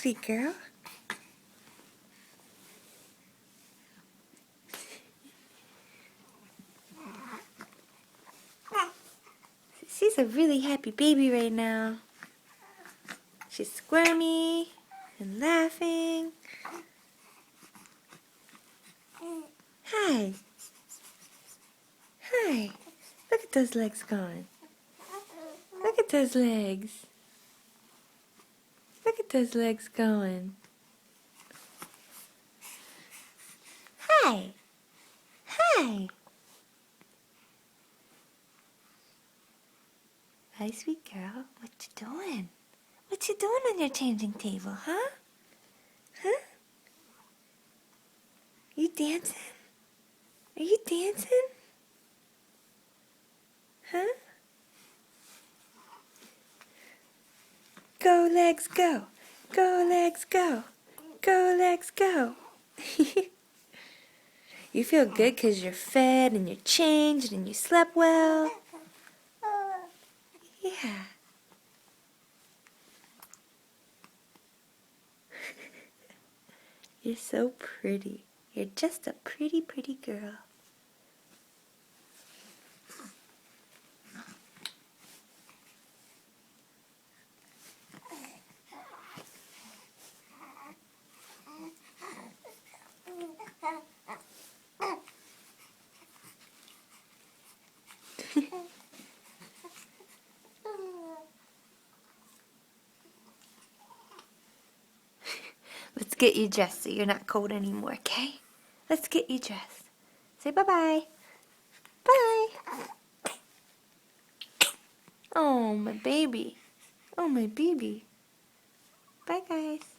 sweet girl. She's a really happy baby right now. She's squirmy and laughing. Hi. Hi. Look at those legs going. Look at those legs. Look at those legs going. Hi. Hi. Hi, sweet girl. What you doing? What you doing on your changing table, huh? Huh? You dancing? Are you dancing? Huh? Go, legs, go. Go, legs, go. Go, legs, go. You feel good because you're fed and you're changed and you slept well. Yeah. You're so pretty. You're just a pretty, pretty girl. Let's get you dressed so you're not cold anymore, okay? Let's get you dressed. Say bye-bye. Bye. Oh, my baby. Oh, my baby. Bye, guys.